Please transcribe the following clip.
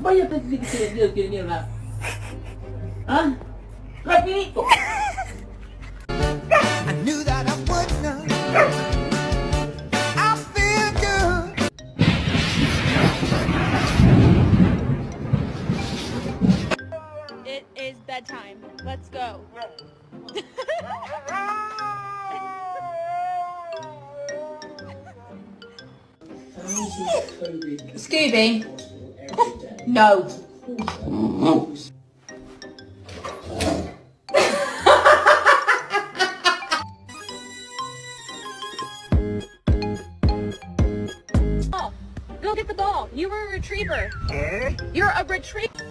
Vaya, te Dios quiere mierda. ¿Ah? ¡Rapidito! I knew that I wouldn't. I feel good. It is bedtime. Let's go. Scooby? No. Go get the ball. You were a retriever. You're a retriever.